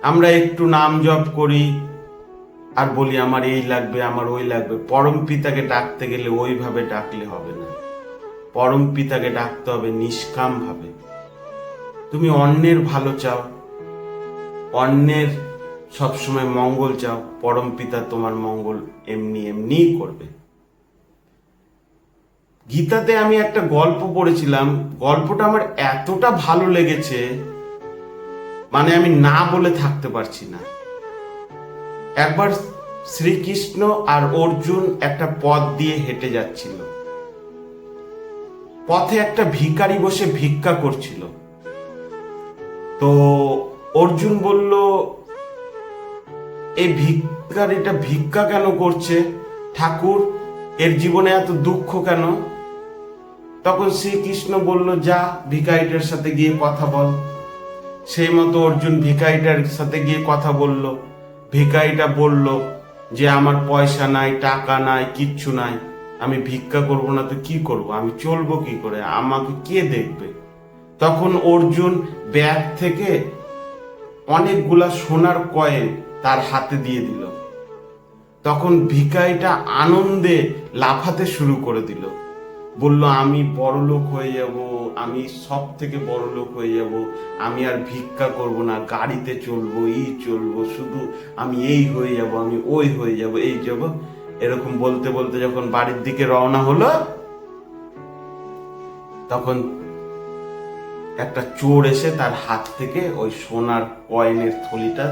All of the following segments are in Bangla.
আমরা একটু নাম জপ করি আর বলি আমার এই লাগবে, আমার ওই লাগবে। পরম পিতাকে ডাকতে গেলে ওইভাবে ডাকলে হবে না। পরম পিতাকে ডাকতে হবে নিষ্কাম ভাবে। তুমি অন্যের ভালো চাও, অন্যের সবসময় মঙ্গল চাও, পরম পিতা তোমার মঙ্গল এমনি এমনিই করবে। গীতাতে আমি একটা গল্প পড়েছিলাম, গল্পটা আমার এতটা ভালো লেগেছে, মানে আমি না বলে থাকতে পারছি না। একবার শ্রীকৃষ্ণ আর অর্জুন একটা পথ দিয়ে হেঁটে যাচ্ছিল। পথে একটা ভিখারি বসে ভিক্ষা করছিল। তো অর্জুন বলল, এই ভিখারিটা ভিক্ষা কেন করছে ঠাকুর, এর জীবনে এত দুঃখ কেন? তখন শ্রীকৃষ্ণ বলল, যা ভিখারিটার সাথে গিয়ে কথা বল। সেই মতো অর্জুন ভিখারিটার সাথে গিয়ে কথা বলল। ভিখারিটা বলল যে আমার পয়সা নাই, টাকা নাই, কিচ্ছু নাই, আমি ভিক্ষা করব না তো কি করব, আমি চলবো কি করে, আমাকে কে দেখবে? তখন অর্জুন ব্যাগ থেকে অনেকগুলা সোনার কয়েন তার হাতে দিয়ে দিল। তখন ভিখারিটা আনন্দে লাফাতে শুরু করে দিল, বলল আমি বড় লোক হয়ে যাব, আমি সব থেকে বড় লোক হয়ে যাব, আমি আর ভিক্ষা করব না, গাড়িতে চলবো, এই চলবো, শুধু আমি এই হয়ে যাব, আমি ওই হয়ে যাব, এই যাব। এরকম বলতে বলতে যখন বাড়ির দিকে রওনা হলো, তখন একটা চোর এসে তার হাত থেকে ওই সোনার কয়েনের থলিটা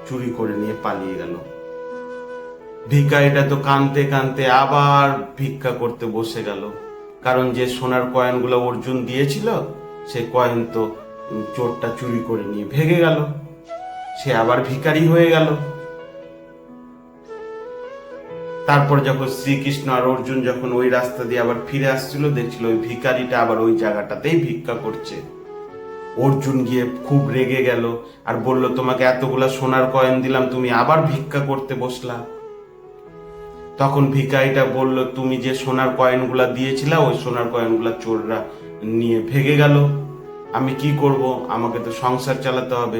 চুরি করে নিয়ে পালিয়ে গেল। ভিখারিটা তো কাঁদতে কাঁদতে আবার ভিক্ষা করতে বসে গেল, কারণ যে সোনার কয়েনগুলো অর্জুন দিয়েছিল সে কয়েন তো চোরটা চুরি করে নিয়ে ভেগে গেল, সে আবার ভিখারি হয়ে গেল। তারপর যখন শ্রীকৃষ্ণ আর অর্জুন যখন ওই রাস্তা দিয়ে আবার ফিরে আসছিল, দেখছিল ওই ভিখারিটা আবার ওই জায়গাটাতেই ভিক্ষা করছে। অর্জুন গিয়ে খুব রেগে গেল আর বলল, তোমাকে এতগুলা সোনার কয়েন দিলাম, তুমি আবার ভিক্ষা করতে বসলা। তখন ভিখারিটা বলল, তুমি যে সোনার কয়েনগুলা দিয়েছিলে ওই সোনার কয়েনগুলা চোররা নিয়ে ভেগে গেল, আমি কি করব, আমাকে তো সংসার চালাতে হবে।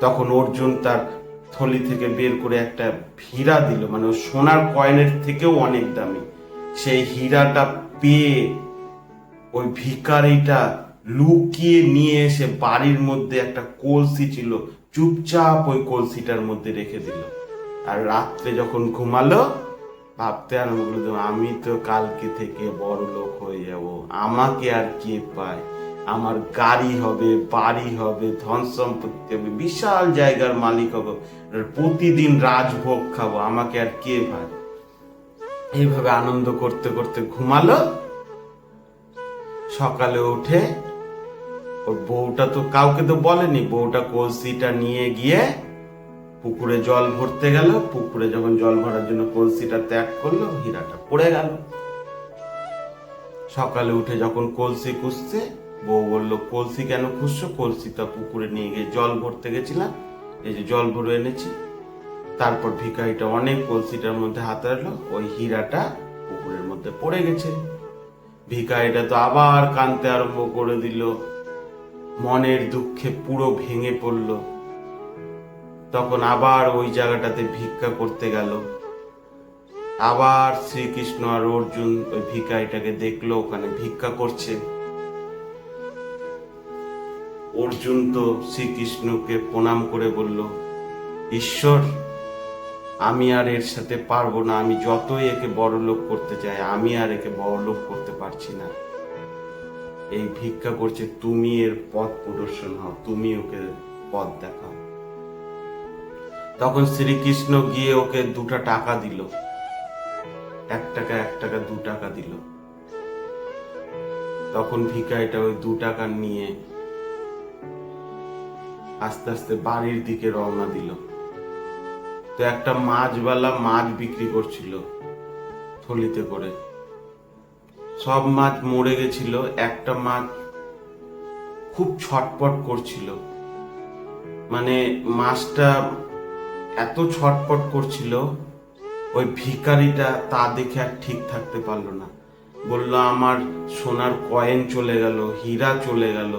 তখন অর্জুন তার থলি থেকে বের করে একটা হীরা দিল, মানে ওই সোনার কয়েনের থেকেও অনেক দামি। সেই হীরাটা পেয়ে ওই ভিখারিটা লুকিয়ে নিয়ে এসে বাড়ির মধ্যে একটা কলসি ছিল, চুপচাপ ওই কলসিটার মধ্যে রেখে দিল। আর রাত্রে যখন ঘুমালো, ভাবতে আরম্ভ করলো, আমি তো কালকে থেকে বড় লোক হয়ে যাব, আমাকে আর কে পায়, আমার গাড়ি হবে, বাড়ি হবে, ধন সম্পত্তি হবে, বিশাল জায়গার মালিক হবো, প্রতিদিন রাজভোগ খাবো, আমাকে আর কে পায়। এইভাবে আনন্দ করতে করতে ঘুমালো। সকালে উঠে ওর বউটা তো কাউকে তো বলেনি, বউটা কলসিটা নিয়ে গিয়ে পুকুরে জল ভরতে গেল। পুকুরে যখন জল ভরার জন্য কলসিটা ত্যাগ করলো, হীরাটা পড়ে গেল। সকালে উঠে যখন কলসি খুঁজছে, বউ বলল, কলসি কেন খুঁজছো? কলসিটা পুকুরে নিয়ে গিয়ে জল ভরতে গেছিলাম, এই যে জল ভরে এনেছি। তারপর ভিখারিটা অনেক কলসিটার মধ্যে হাত রাখলো, ওই হীরাটা পুকুরের মধ্যে পড়ে গেছে। ভিখারিটা তো আবার কাঁদতে আরম্ভ করে দিল, মনের দুঃখে পুরো ভেঙে পড়ল। তখন আবার ওই জায়গাটাতে ভিক্ষা করতে গেল। আবার শ্রীকৃষ্ণ আর অর্জুন ওই ভিখারিটাকে দেখলো ওখানে ভিক্ষা করছে। অর্জুন তো শ্রীকৃষ্ণকে প্রণাম করে বলল, ঈশ্বর, আমি আর এর সাথে পারবো না, আমি যতই একে বড় লোক করতে চাই, আমি আর একে বড় লোক করতে পারছি না। এই ভিক্ষা করছে, তুমি এর পথ প্রদর্শন হও, তুমি ওকে পথ দেখাও। তখন শ্রীকৃষ্ণ গিয়ে ওকে 2টা টাকা দিল, 1 টাকা 1 টাকা 2 টাকা দিল। তখন ভিখারিটা ওই 2 টাকা নিয়ে আস্তে আস্তে বাড়ির দিকে রওনা দিল। তো একটা মাছওয়ালা মাছ বিক্রি করছিল থলিতে করে, সব মাছ মরে গেছিল, একটা মাছ খুব ছটপট করছিল, মানে মাছটা এত ছটপট করছিল, ওই ভিখারিটা তা দেখে আর ঠিক থাকতে পারলো না, বলল, আমার সোনার কয়েন চলে গেল, হীরা চলে গেল,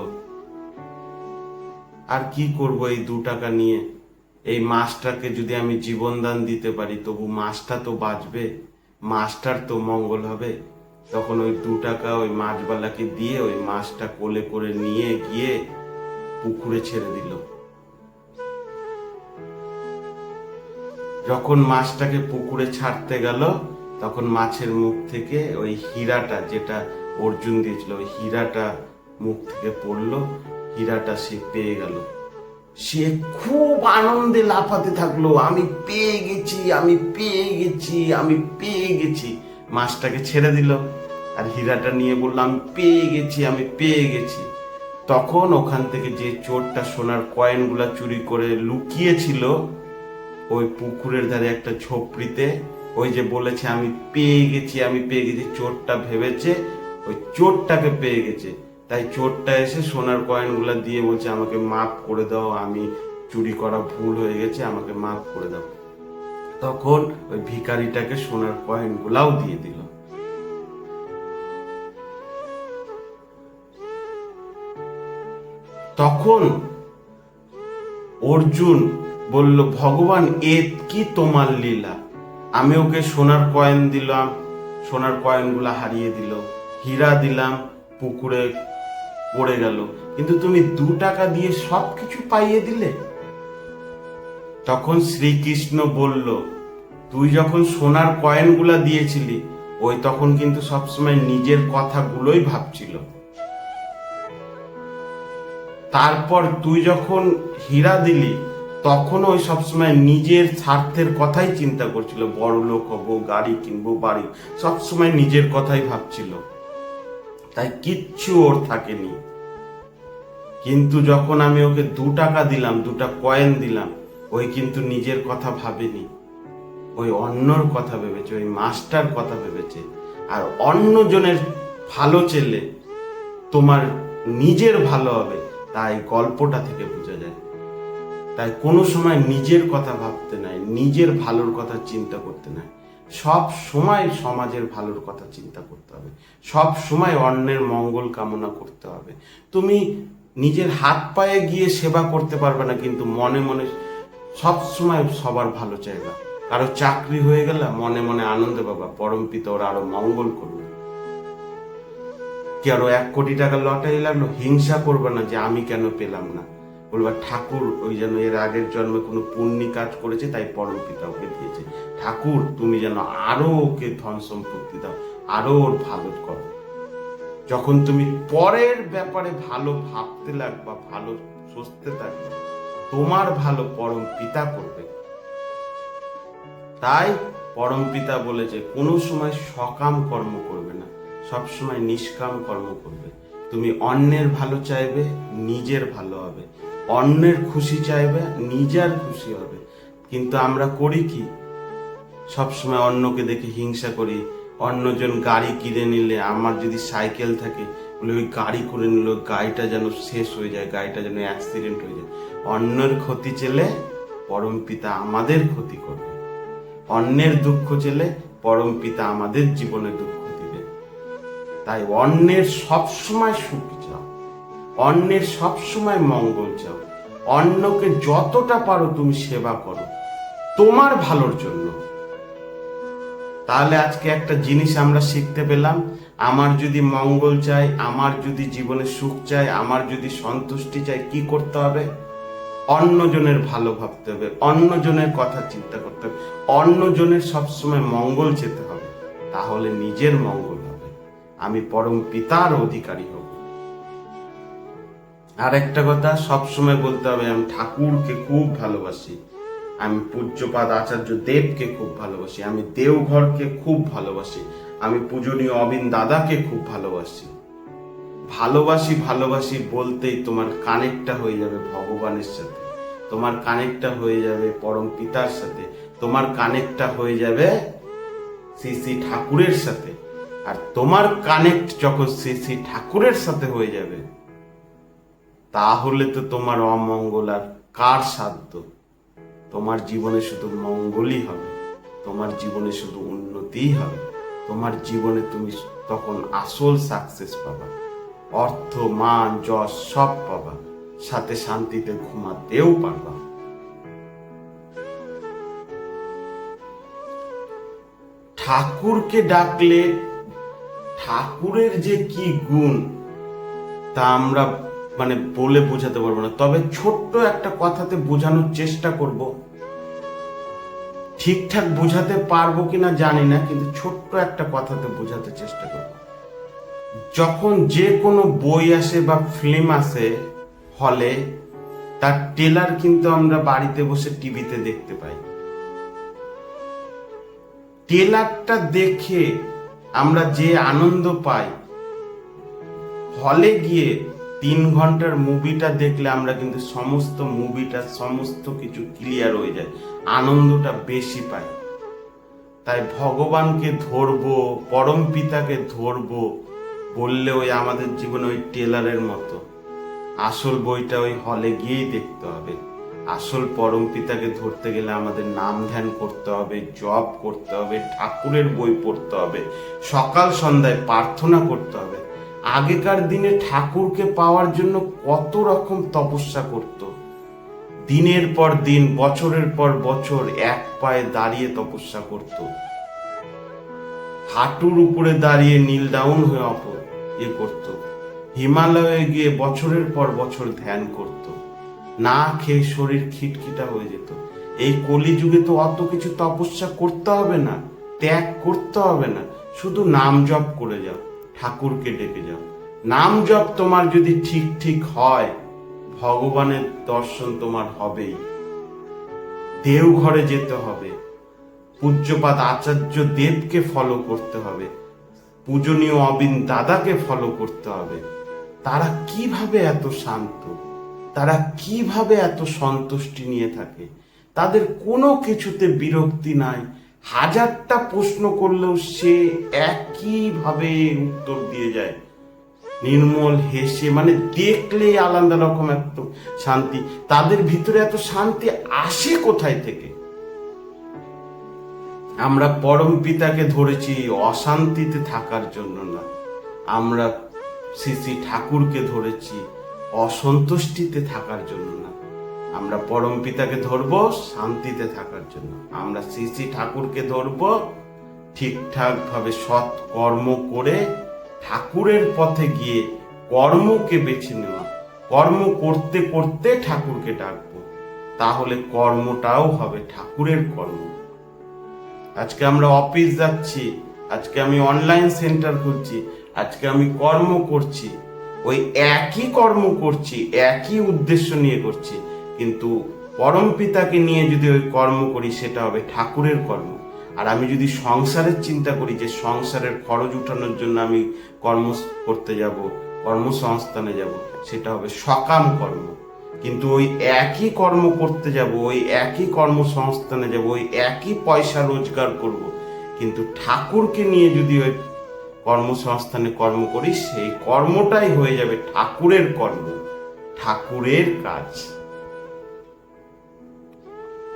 আর কি করব এই 2 টাকা নিয়ে? এই মাছটাকে যদি আমি জীবনদান দিতে পারি, তবু মাছটা তো বাঁচবে, মাছটার তো মঙ্গল হবে। তখন ওই 2 টাকা ওই মাছওয়ালাকে দিয়ে ওই মাছটা কোলে করে নিয়ে গিয়ে পুকুরে ছেড়ে দিল। যখন মাছটাকে পুকুরে ছাড়তে গেল, তখন মাছের মুখ থেকে ওই হীরাটা, যেটা অর্জুন দিয়েছিল, ওই হীরাটা মুখ থেকে পড়লো। হীরাটা সে পেয়ে গেল। সে খুব আনন্দে লাফাতে থাকলো, আমি পেয়ে গেছি, আমি পেয়ে গেছি, আমি পেয়ে গেছি। মাছটাকে ছেড়ে দিল আর হীরাটা নিয়ে বললো, আমি পেয়ে গেছি, আমি পেয়ে গেছি। তখন ওখান থেকে যে চোরটা সোনার কয়েনগুলা চুরি করে লুকিয়েছিল ওই পুকুরের ধারে একটা ঝোপড়িতে, ওই যে বলেছে আমি পেয়ে গেছি, আমি পেয়ে গেছি, চোরটা ভেবেছে ওই চোরটাকে পেয়ে গেছে। তাই চোরটা এসে সোনার কয়েনগুলা দিয়ে বলছে, আমাকে মাফ করে দাও, আমি চুরি করা ভুল হয়ে গেছে, আমাকে মাফ করে দাও। তখন ওই ভিখারিটাকে সোনার কয়েনগুলাও দিয়ে দিল। তখন অর্জুন বলল, ভগবান এ কি তোমার লীলা? আমি ওকে সোনার কয়েন দিলাম, সোনার কয়েনগুলা হারিয়ে দিল, হীরা দিলাম, পুকুরে পড়ে গেল, কিন্তু তুমি 2 টাকা দিয়ে সবকিছু পাইয়ে দিলে। তখন শ্রীকৃষ্ণ বলল, তুই যখন সোনার কয়েনগুলা দিয়েছিলি, ওই তখন কিন্তু সবসময় নিজের কথাগুলোই ভাবছিল। তারপর তুই যখন হীরা দিলি, তখন ওই সবসময় নিজের স্বার্থের কথাই চিন্তা করছিল, বড় লোক হবো, গাড়ি কিনবো, বাড়ি, সবসময় নিজের কথাই ভাবছিল, তাই কিচ্ছু ওর থাকেনি। কিন্তু যখন আমি ওকে 2 টাকা দিলাম, 2টা কয়েন দিলাম, ওই কিন্তু নিজের কথা ভাবেনি, ওই অন্যর কথা ভেবেছে, ওই মাস্টার কথা ভেবেছে। আর অন্যজনের ভালো চেলে তোমার নিজের ভালো হবে, তাই গল্পটা থেকে বোঝা যায়। তাই কোনো সময় নিজের কথা ভাবতে নাই, নিজের ভালোর কথা চিন্তা করতে নাই, সব সময় সমাজের ভালোর কথা চিন্তা করতে হবে, সব সময় অন্যের মঙ্গল কামনা করতে হবে। তুমি নিজের হাত পায়ে গিয়ে সেবা করতে পারবে না, কিন্তু মনে মনে সব সময় সবার ভালো চাইবা। কারো চাকরি হয়ে গেল, মনে মনে আনন্দ পাবা, পরম পিতা ওরা আরো মঙ্গল করবে। কারো 1 কোটি টাকা লটারি লাগলো, হিংসা করবে না যে আমি কেন পেলাম না, বলবা ঠাকুর ওই যেন এর আগের জন্মে কোনো পুণ্যি কাজ করেছে, তাই পরম পিতা ওকে দিয়েছে, ঠাকুর তুমি যেন আরো ওকে ধন সম্পত্তি দাও, আরো ওর ভালো করো। যখন তুমি পরের ব্যাপারে ভালো ভাবতে লাগবা, ভালো সোচতে থাকবে, তোমার ভালো পরম পিতা করবে। তাই পরম পিতা বলেছে, কোনো সময় সকাম কর্ম করবে না, সব সময় নিষ্কাম কর্ম করবে। তুমি অন্যের ভালো চাইবে, নিজের ভালো হবে, অন্যের খুশি চাইবে, নিজের খুশি হবে। কিন্তু আমরা করি কি, সবসময় অন্যকে দেখে হিংসা করি। অন্যজন গাড়ি কিনে নিলে, আমার যদি সাইকেল থাকে, বলে ওই গাড়ি করে নিল, গাড়িটা যেন শেষ হয়ে যায়, গাড়িটা যেন অ্যাক্সিডেন্ট হয়ে যায়। অন্যের ক্ষতি চেলে পরম পিতা আমাদের ক্ষতি করবে, অন্যের দুঃখ চেলে পরম পিতা আমাদের জীবনে দুঃখ দিবে। তাই অন্যের সবসময় সুখ চাও, অন্যের সবসময় মঙ্গল চাও, অন্যকে যতটা পারো তুমি সেবা করো তোমার ভালোর জন্য। তাহলে আজকে একটা জিনিস আমরা শিখতে পেলাম, আমার যদি মঙ্গল চাই, আমার যদি জীবনে সুখ চাই, আমার যদি সন্তুষ্টি চাই, কি করতে হবে? অন্যজনের ভালো ভাবতে হবে, অন্যজনের কথা চিন্তা করতে হবে, অন্যজনের সবসময় মঙ্গল চেতে হবে, তাহলে নিজের মঙ্গল হবে, আমি পরম পিতার অধিকারী হব। আর একটা কথা সবসময় বলতে হবে, আমি ঠাকুরকে খুব ভালোবাসি, আমি পূজ্যপাদ আচার্য দেবকে খুব ভালোবাসি, আমি দেওঘরকে খুব ভালোবাসি, আমি পূজনীয় অবিন দাদাকে খুব ভালোবাসি। ভালোবাসি ভালোবাসি বলতেই তোমার কানেক্টটা হয়ে যাবে ভগবানের সাথে, তোমার কানেক্টটা হয়ে যাবে পরম পিতার সাথে, তোমার কানেক্টটা হয়ে যাবে শ্রী শ্রী ঠাকুরের সাথে। আর তোমার কানেক্ট যখন শ্রী শ্রী ঠাকুরের সাথে হয়ে যাবে, তাহলে তো তোমার অমঙ্গল আর কার সাধ্য? তোমার জীবনে শুধু মঙ্গলই হবে, তোমার জীবনে শুধু উন্নতিই হবে, তোমার জীবনে তুমি তখন আসল সাকসেস পাবা, অর্থ মান যশ সব পাবা, সাথে শান্তিতে ঘুমাতেও পারবা। ঠাকুরকে ডাকলে ঠাকুরের যে কি গুণ তা আমরা বলে বোঝাতে পারবো না। তবে ছোট্ট একটা কথাতে বোঝানোর চেষ্টা করব। ঠিকঠাক বোঝাতে পারবো কিনা জানি না, কিন্তু ছোট্ট একটা কথাতে বোঝাতে চেষ্টা করব। যখন যে কোনো বই আসে বা ফিল্ম আসে হলে, তার ট্রেলার কিন্তু আমরা বাড়িতে বসে টিভিতে দেখতে পাই। ট্রেলারটা দেখে আমরা যে আনন্দ পাই, হলে গিয়ে 3 ঘন্টার মুভিটা দেখলে আমরা কিন্তু সমস্ত কিছু ক্লিয়ার হয়ে যায়, আনন্দটা বেশি পাই। তাই ভগবানকে ধরবো, পরম পিতাকে ধরবো বললে ওই আমাদের জীবনে ওই ট্রেলারের মতো। আসল বইটা ওই হলে গিয়েই দেখতে হবে। আসল পরম পিতাকে ধরতে গেলে আমাদের নাম ধ্যান করতে হবে, জপ করতে হবে, ঠাকুরের বই পড়তে হবে, সকাল সন্ধ্যায় প্রার্থনা করতে হবে। আগেকার দিনে ঠাকুরকে পাওয়ার জন্য কত রকম তপস্যা করত। দিনের পর দিন, বছরের পর বছর এক পায়ে দাঁড়িয়ে তপস্যা করত, হাঁটুর উপরে দাঁড়িয়ে নীল ডাউন হয়ে করত, হিমালয়ে গিয়ে বছরের পর বছর ধ্যান করত, না খেয়ে শরীর খিটখিটা হয়ে যেত। এই কলিযুগে তো অত কিছু তপস্যা করতে হবে না, ত্যাগ করতে হবে না, শুধু নাম জপ করে যাও, ঠাকুরকে ডেকে যাও। নাম জপ তোমার যদি ঠিক হয়, ভগবানের দর্শন তোমার হবেই। দেওঘরে যেতে হবে, পূজ্যপাদ আচার্য দেবকে ফলো করতে হবে, পূজনীয় অবিন দাদাকে ফলো করতে হবে। তারা কিভাবে এত শান্ত, তারা কিভাবে এত সন্তুষ্টি নিয়ে থাকে, তাদের কোনো কিছুতে বিরক্তি নাই। 1000টা প্রশ্ন করলেও সে একইভাবে উত্তর দিয়ে যায়, নির্মল হেসে, দেখলেই আলাদা রকম এত শান্তি। তাদের ভিতরে এত শান্তি আসে কোথায় থেকে? আমরা পরম পিতাকে ধরেছি অশান্তিতে থাকার জন্য না, আমরা শ্রী ঠাকুরকে ধরেছি অসন্তুষ্টিতে থাকার জন্য না। আমরা পরম পিতাকে ধরবো শান্তিতে থাকার জন্য। আমরা শ্রী ঠাকুরকে ধরবো ঠিকঠাক ভাবে সৎ কর্ম করে, ঠাকুরের পথে গিয়ে কর্মকে বেছে নেওয়া, কর্ম করতে করতে ঠাকুরকে ডাকবো, তাহলে কর্মটাও হবে ঠাকুরের কর্ম। আজকে আমরা অফিস যাচ্ছি, আজকে আমি অনলাইন সেন্টার খুলছি, আজকে আমি কর্ম করছি, ওই একই কর্ম করছি, একই উদ্দেশ্য নিয়ে করছি, কিন্তু পরম পিতাকে নিয়ে যদি ওই কর্ম করি সেটা হবে ঠাকুরের কর্ম। আর আমি যদি সংসারের চিন্তা করি যে সংসারের খরচ উঠানোর জন্য আমি কর্ম করতে যাব, কর্মসংস্থানে যাব, সেটা হবে সকাম কর্ম। কিন্তু ওই একই কর্ম করতে যাব, ওই একই কর্মসংস্থানে যাব, ওই একই পয়সা রোজগার করব, কিন্তু ঠাকুরকে নিয়ে যদি ওই কর্মসংস্থানে কর্ম করি, সেই কর্মটাই হয়ে যাবে ঠাকুরের কর্ম, ঠাকুরের কাজ।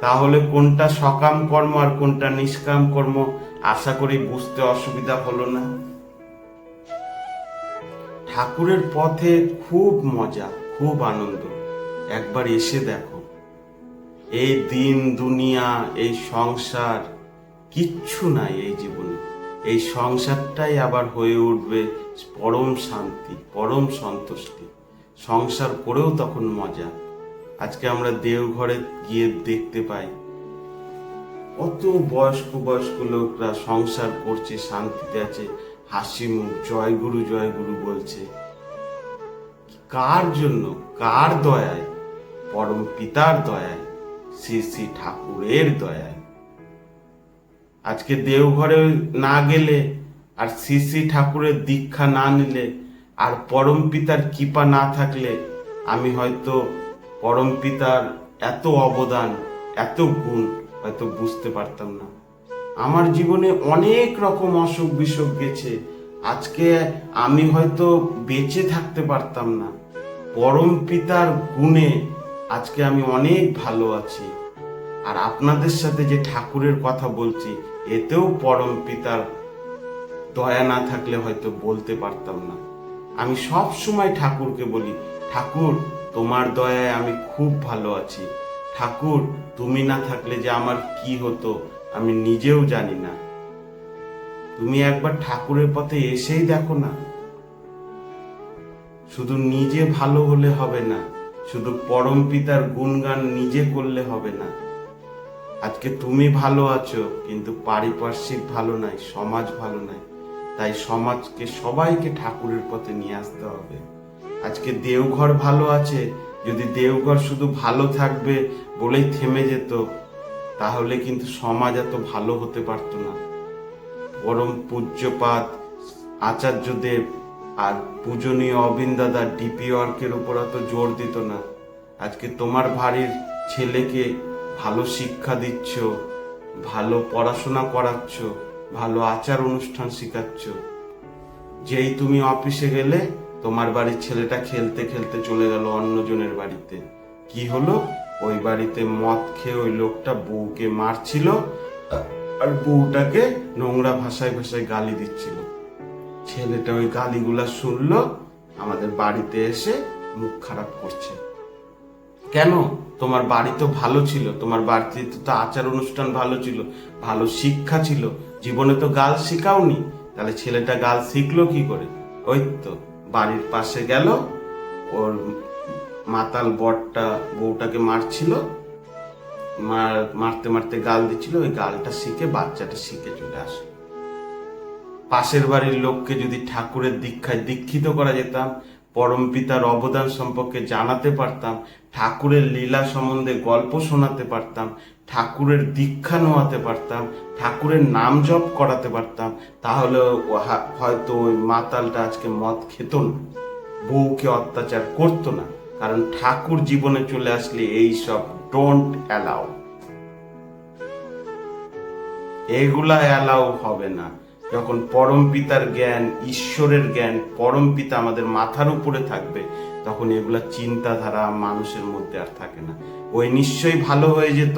তাহলে কোনটা সকাম কর্ম আর কোনটা নিষ্কাম কর্ম আশা করি বুঝতে অসুবিধা হলো না। ঠাকুরের পথে খুব মজা, খুব আনন্দ, একবার এসে দেখো। এই দিন দুনিয়া, এই সংসার কিচ্ছু নাই এই জীবনে। এই সংসারটাই আবার হয়ে উঠবে পরম শান্তি, পরম সন্তুষ্টি। সংসার করেও তখন মজা। আজকে আমরা দেওঘরে গিয়ে দেখতে পাই কত বয়স্ক লোকরা সংসার করছে, শান্তিতে আছে, হাসি মুখ, জয় গুরু বলছে। কার জন্য? কার দয়ায়? পরম পিতার দয়ায়, শ্রী ঠাকুরের দয়ায়। আজকে দেওঘরে না গেলে আর শ্রী ঠাকুরের দীক্ষা না নিলে আর পরম পিতার কৃপা না থাকলে আমি হয়তো পরম পিতার এত অবদান, এত গুণ হয়তো বুঝতে পারতাম না। আমার জীবনে অনেক রকম অসুখ বিসুখ গেছে, আজকে আমি হয়তো বেঁচে থাকতে পারতাম না। পরম পিতার গুণে আজকে আমি অনেক ভালো আছি। আর আপনাদের সাথে যে ঠাকুরের কথা বলছি, এতেও পরম পিতার দয়া না থাকলে হয়তো বলতে পারতাম না। আমি সব সময় ঠাকুরকে বলি, ঠাকুর তোমার দয়ায় আমি খুব ভালো আছি। ঠাকুর তুমি না থাকলে যে আমার কি হতো আমি নিজেও জানি না। তুমি একবার ঠাকুরের পথে এসেই দেখো না। শুধু নিজে ভালো হলে হবে না, শুধু পরম পিতার গুণগান নিজে করলে হবে না। আজকে তুমি ভালো আছো, কিন্তু পারিপার্শ্বিক ভালো নাই, সমাজ ভালো নাই। তাই সমাজকে, সবাইকে ঠাকুরের পথে নিয়ে আসতে হবে। আজকে দেওঘর ভালো আছে, যদি দেওঘর শুধু ভালো থাকবে বলেই থেমে যেত, তাহলে কিন্তু সমাজ এত ভালো হতে পারতো না। পরম পূজ্যপাদ আচার্যদেব আর পূজনীয় অবিন দাদা ডিপি ওয়ার্কের উপর অত জোর দিত না। আজকে তোমার বাড়ির ছেলেকে ভালো শিক্ষা দিচ্ছ, ভালো পড়াশোনা করাচ্ছ, ভালো আচার অনুষ্ঠান শিখাচ্ছ। যেই তুমি অফিসে গেলে, তোমার বাড়ির ছেলেটা খেলতে খেলতে চলে গেল অন্যজনের বাড়িতে। কি হলো? ওই বাড়িতে মদ খেয়ে ওই লোকটা বউকে মারছিল আর বউটাকে নোংরা ভাষায় ভাষায় গালি দিচ্ছিল। ছেলেটা ওই গালিগুলা শুনলো, আমাদের বাড়িতে এসে মুখ খারাপ করছে। কেন? তোমার বাড়ি তো ভালো ছিল, তোমার বাড়িতে তো আচার অনুষ্ঠান ভালো ছিল, ভালো শিক্ষা ছিল, জীবনে তো গাল শিখাওনি। তাহলে ছেলেটা গাল শিখলো কি করে? ওই তো বাড়ির পাশে গেল, ওর মাতাল বরটা বউটাকে মারছিল, মারতে মারতে গাল দিচ্ছিল, ওই গালটা শিখে বাচ্চাটা শিখে চলে আসে। পাশের বাড়ির লোককে যদি ঠাকুরের দীক্ষায় দীক্ষিত করা যেতাম, পরম পিতার অবদান সম্পর্কে জানাতে পারতাম, ঠাকুরের লীলা সম্বন্ধে গল্প শোনাতে পারতাম, ঠাকুরের দীক্ষা নেওয়াতে পারতাম, ঠাকুরের নাম জপ করাতে পারতাম, তাহলে হয়তো ওই মাতালটা আজকে মদ খেত না, বউকে অত্যাচার করতো না। কারণ ঠাকুর জীবনে চলে আসলে এই সব ডোন্ট অ্যালাউ, এগুলা অ্যালাউ হবে না। যখন পরম পিতার জ্ঞান, ঈশ্বরের জ্ঞান, পরম পিতা আমাদের মাথার উপরে থাকবে, তখন এগুলা চিন্তাধারা মানুষের মধ্যে আর থাকে না। ওই নিশ্চয়ই ভালো হয়ে যেত,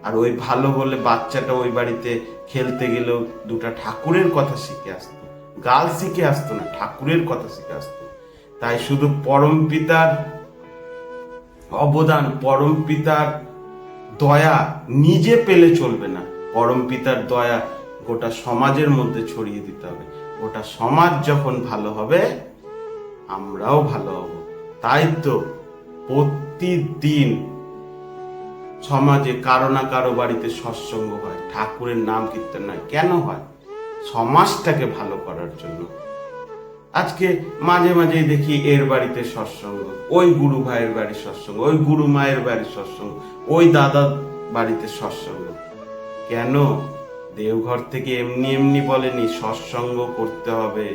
আর ওই ভালো হলে বাচ্চাটা ওই বাড়িতে খেলতে গেলেও দুটা ঠাকুরের কথা শিখে আসতো, গাল শিখে আসতো না, ঠাকুরের কথা শিখে আসতো। তাই শুধু পরম পিতার অবদান, পরম পিতার দয়া নিজে পেলে চলবে না, পরম পিতার দয়া গোটা সমাজের মধ্যে ছড়িয়ে দিতে হবে। গোটা সমাজ যখন ভালো হবে, আমরাও ভালো হব। তাই তো প্রতিদিন সমাজে কারো না কারো বাড়িতে সৎসঙ্গ হয়, ঠাকুরের নাম কীর্তন হয়। কেন হয়? সমাজটাকে ভালো করার জন্য। আজকে মাঝে মাঝেই দেখি এর বাড়িতে সৎসঙ্গ, ওই গুরু ভাইয়ের বাড়ির সৎসঙ্গ, ওই গুরু মায়ের বাড়ির সৎসঙ্গ, ওই দাদার বাড়িতে সৎসঙ্গ। কেন? দেওঘর থেকে এমনি এমনি বলেনি, সৎসঙ্গ করতে হবে,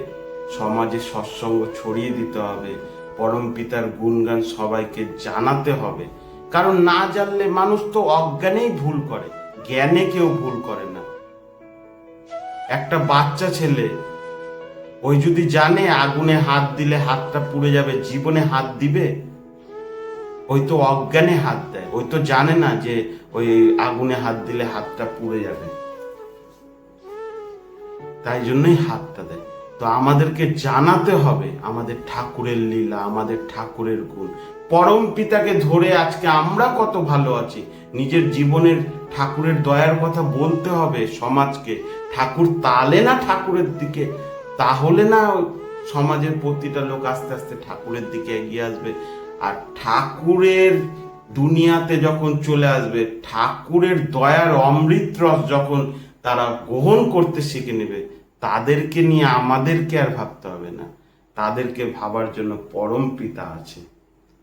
সমাজে সৎসঙ্গ ছড়িয়ে দিতে হবে, পরম পিতার গুণগান সবাইকে জানাতে হবে। কারণ না জানলে মানুষ তো অজ্ঞানেই ভুল করে, জ্ঞানে কেউ ভুল করে না। একটা বাচ্চা ছেলে, ওই যদি জানে আগুনে হাত দিলে হাতটা পুড়ে যাবে, জীবনে হাত দিবে? ওই তো অজ্ঞানে হাত দেয়, ওই তো জানে না যে ওই আগুনে হাত দিলে হাতটা পুড়ে যাবে, তাই জন্যই হাতটা দেয়। তো আমাদেরকে জানাতে হবে আমাদের ঠাকুরের লীলা, আমাদের ঠাকুরের গুণ। পরম পিতাকে ধরে আজকে আমরা কত ভালো আছি, নিজের জীবনের ঠাকুরের দয়ার কথা বলতে হবে সমাজকে। ঠাকুর তালে না ঠাকুরের দিকে, তাহলে না সমাজের প্রতিটা লোক আস্তে আস্তে ঠাকুরের দিকে এগিয়ে আসবে। আর ঠাকুরের দুনিয়াতে যখন চলে আসবে, ঠাকুরের দয়ার অমৃত রস যখন তারা গ্রহণ করতে শিখে নেবে, তাদেরকে নিয়ে আমাদেরকে আর ভাবতে হবে না। তাদেরকে ভাবার জন্য পরম পিতা আছে,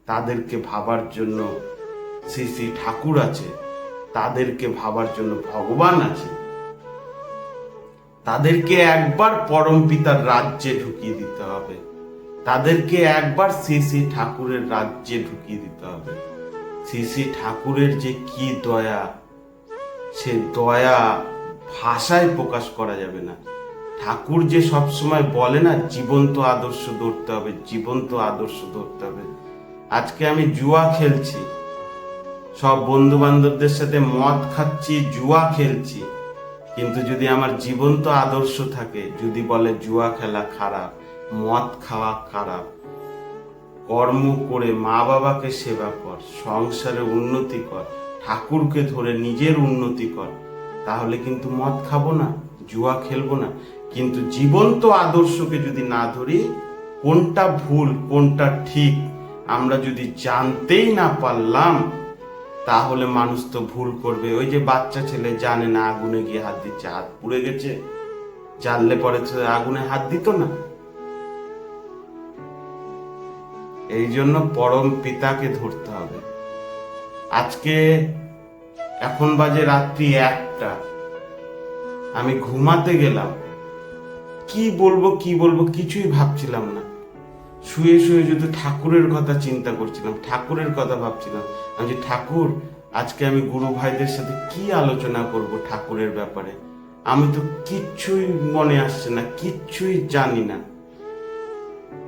তাদেরকে ভাবার জন্য শ্রী শ্রী ঠাকুর আছে, তাদেরকে ভাবার জন্য ভগবান আছে। তাদেরকে একবার পরম পিতার রাজ্যে ঢুকিয়ে দিতে হবে, তাদেরকে একবার শ্রী শ্রী ঠাকুরের রাজ্যে ঢুকিয়ে দিতে হবে। শ্রী শ্রী ঠাকুরের যে কি দয়া, সে দয়া ভাষায় প্রকাশ করা যাবে না। ঠাকুর যে সবসময় বলে না, জীবন্ত আদর্শ ধরতে হবে, জীবন্ত আদর্শ ধরতে হবে। আজকে আমি জুয়া খেলছি, সব বন্ধু বান্ধবদের সাথে মদ খাচ্ছি, জুয়া খেলছি, কিন্তু যদি আমার জীবন্ত আদর্শ থাকে, যদি বলে জুয়া খেলা খারাপ, মদ খাওয়া খারাপ, কর্ম করে মা বাবাকে সেবা কর, সংসারে উন্নতি কর, ঠাকুরকে ধরে নিজের উন্নতি কর, তাহলে কিন্তু মদ খাবো না, জুয়া খেলবো না। কিন্তু জীবন্ত আদর্শকে যদি না ধরি, কোনটা ভুল কোনটা ঠিক আমরা যদি জানতেই না পারলাম, তাহলে মানুষ তো ভুল করবে। ওই যে বাচ্চা ছেলে জানে না, আগুনে গিয়ে হাত দিচ্ছে, হাত পুড়ে গেছে, জানলে পরে তো আগুনে হাত দিত না। এই জন্য পরম পিতাকে ধরতে হবে। আজকে এখন বাজে রাত্রি 1টা, আমি ঘুমাতে গেলাম, কি বলবো কিছুই ভাবছিলাম না। শুয়ে শুয়ে যদি ঠাকুরের কথা চিন্তা করছিলাম, ঠাকুরের কথা ভাবছিলাম। আমি যে ঠাকুর, আজকে আমি গুরু ভাইদের সাথে কি আলোচনা করব ঠাকুরের ব্যাপারে, আমি তো কিচ্ছুই মনে আসছে না, কিচ্ছুই জানি না।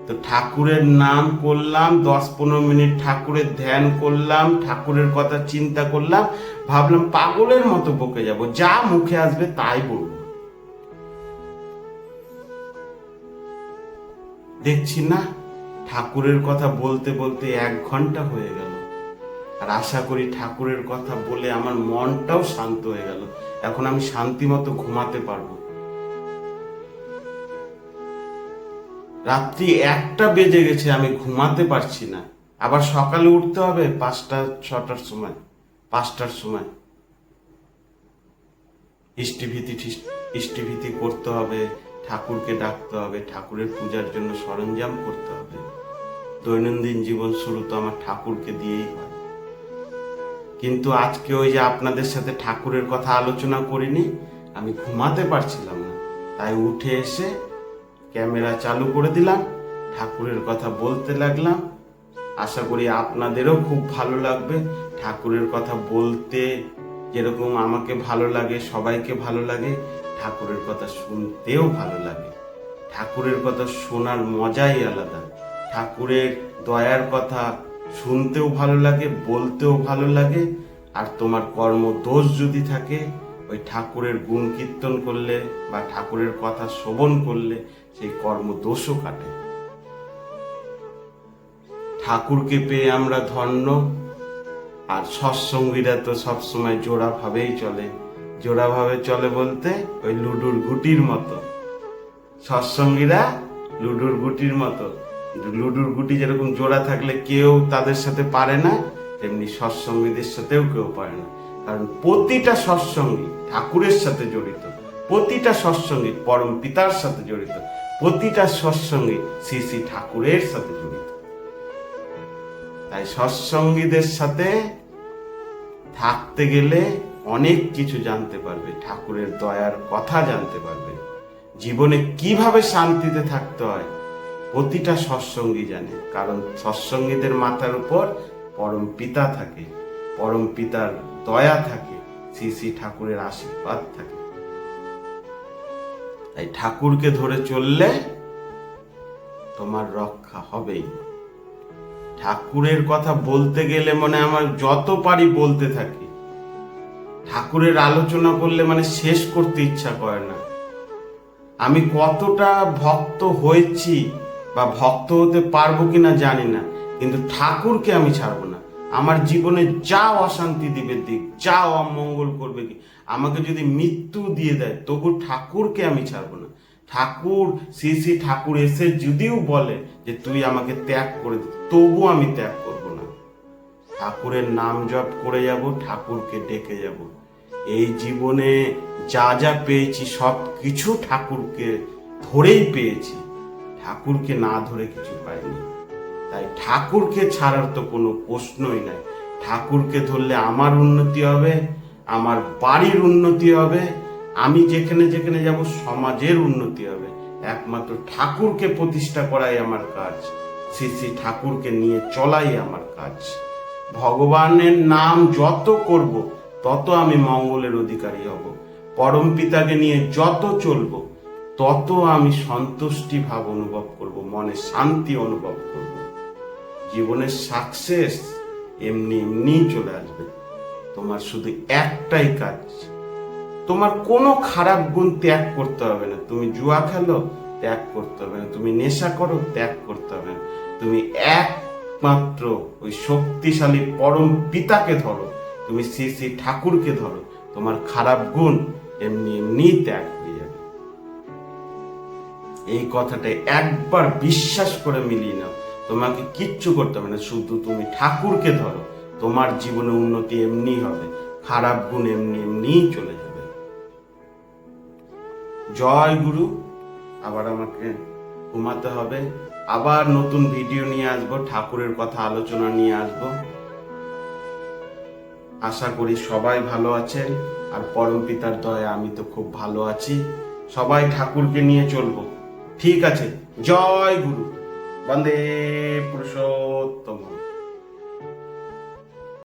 তো ঠাকুরের নাম করলাম, 10-15 মিনিট ঠাকুরের ধ্যান করলাম, ঠাকুরের কথা চিন্তা করলাম, ভাবলাম পাগলের মতো বকে যাব, যা মুখে আসবে তাই বলবো। দেখছি না, ঠাকুরের কথা বলতে বলতে 1 ঘন্টা হয়ে গেল। আর আশা করি ঠাকুরের কথা বলে আমার মনটাও শান্ত হয়ে গেল। এখন আমি শান্তি মতো ঘুমাতে পারবো। রাত্রি 1টা বেজে গেছে, আমি ঘুমাতে পারছি না। আবার সকালে উঠতে হবে 5টা-6টার সময়, 5টার সময় ইষ্টিভীতি করতে হবে, ঠাকুরকে ডাকতে হবে, ঠাকুরের পূজার জন্য সরঞ্জাম করতে হবে। দৈনন্দিন জীবন শুরু তো আমার ঠাকুরকে দিয়েই হয়। কিন্তু আজকে ওই যে আপনাদের সাথে ঠাকুরের কথা আলোচনা করিনি, আমি ঘুমাতে পারছিলাম না, তাই উঠে এসে ক্যামেরা চালু করে দিলাম, ঠাকুরের কথা বলতে লাগলাম। আশা করি আপনাদেরও খুব ভালো লাগবে। ঠাকুরের কথা বলতে যেরকম আমাকে ভালো লাগে, সবাইকে ভালো লাগে, ঠাকুরের কথা শুনতেও ভালো লাগে। ঠাকুরের কথা শোনার মজাই আলাদা। ঠাকুরের দয়ার কথা শুনতেও ভালো লাগে, বলতেও ভালো লাগে। আর তোমার কর্ম দোষ যদি থাকে, ওই ঠাকুরের গুণ কীর্তন করলে বা ঠাকুরের কথা শ্রবণ করলে সেই কর্ম দোষও কাটে। ঠাকুরকে পেয়ে আমরা ধন্য। আর সৎসঙ্গীরা তো সবসময় জোড়া ভাবেই চলে। জোড়া ভাবে চলে বলতে ওই লুডুর গুটির মতো। সৎসঙ্গীরা লুডুর গুটির মতো। লুডুর গুটি যেরকম জোড়া থাকলে কেউ তাদের সাথে পারে না, তেমনি সৎসঙ্গীদের সাথেও কেউ পারে না। কারণ প্রতিটা সৎসঙ্গী ঠাকুরের সাথে জড়িত, প্রতিটা সৎসঙ্গী পরম পিতার সাথে জড়িত, প্রতিটা সৎসঙ্গী শ্রী শ্রী ঠাকুরের সাথে জড়িত। তাই সৎসঙ্গীদের সাথে থাকতে গেলে অনেক কিছু জানতে পারবে, ঠাকুরের দয়ার কথা জানতে পারবে। জীবনে কিভাবে শান্তিতে থাকতে হয় প্রতিটা সৎসঙ্গী জানে, কারণ সৎসঙ্গীদের মাথার উপর পরম পিতা থাকে, পরম পিতার দয়া থাকে, শ্রী শ্রী ঠাকুরের আশীর্বাদ থাকে। তাই ঠাকুরকে ধরে চললে তোমার রক্ষা হবেই। ঠাকুরের কথা বলতে গেলে মানে আমার যত পারি বলতে থাকি। ঠাকুরের আলোচনা করলে মানে শেষ করতে ইচ্ছা করে না। আমি কতটা ভক্ত হয়েছি বা ভক্ত হতে পারবো কিনা জানি না, কিন্তু ঠাকুরকে আমি ছাড়বো না। আমার জীবনে যা অশান্তি দিবে দিক, যা অমঙ্গল করবে কি, আমাকে যদি মৃত্যু দিয়ে দেয়, তবু ঠাকুরকে আমি ছাড়বো না। ঠাকুর শ্রী শ্রী ঠাকুর এসে যদিও বলে যে তুই আমাকে ত্যাগ করে দে, তবু আমি ত্যাগ করব না। ঠাকুরের নাম জপ করে যাব, ঠাকুরকে ডেকে যাব। এই জীবনে যা যা পেয়েছি সব কিছু ঠাকুরকে ধরেই পেয়েছি, ঠাকুরকে না ধরে কিছু পাইনি। তাই ঠাকুরকে ছাড়ার তো কোনো প্রশ্নই নাই। ঠাকুরকে ধরলে আমার উন্নতি হবে, আমার বাড়ির উন্নতি হবে, আমি যেখানে যেখানে যাব সমাজের উন্নতি হবে। একমাত্র ঠাকুরকে প্রতিষ্ঠা করাই আমার কাজ, শ্রী শ্রী ঠাকুরকে নিয়ে চলাই আমার কাজ। ভগবানের নাম যত করব তত আমি মঙ্গলের অধিকারী হব। পরম পিতাকে নিয়ে যত চলব তত আমি সন্তুষ্টি ভাব অনুভব করব, মনে শান্তি অনুভব করব। জীবনের সাকসেস এমনি এমনি চলে আসবে। তোমার শুধু একটাই কাজ, তোমার কোনো খারাপ গুণ ত্যাগ করতে হবে না। তুমি জুয়া খেলো, ত্যাগ করতে হবে না। তুমি নেশা করো, ত্যাগ করতে হবে না। তুমি একমাত্র ওই শক্তিশালী পরম পিতাকে ধরো, তুমি শ্রী শ্রী ঠাকুরকে ধরো, তোমার খারাপ গুণ এমনি এমনি ত্যাগ হয়ে যাবে। এই কথাটা একবার বিশ্বাস করে মিলিয়ে নাও। তোমাকে কিচ্ছু করতে হবে না, শুধু তুমি ঠাকুরকে ধরো, তোমার জীবনে উন্নতি এমনি হবে, খারাপ গুণ এমনি এমনিই চলে যাবে। জয় গুরু। আবার আমাকে ঘুমাতে হবে, আবার নতুন ভিডিও নিয়ে আসবো, ঠাকুরের কথা আলোচনা নিয়ে আসবো। আশা করি সবাই ভালো আছেন, আর পরম পিতার দয়ায় আমি তো খুব ভালো আছি। সবাই ঠাকুরকে নিয়ে চলবো, ঠিক আছে? জয় গুরু। বন্দে পুরুষোত্তম।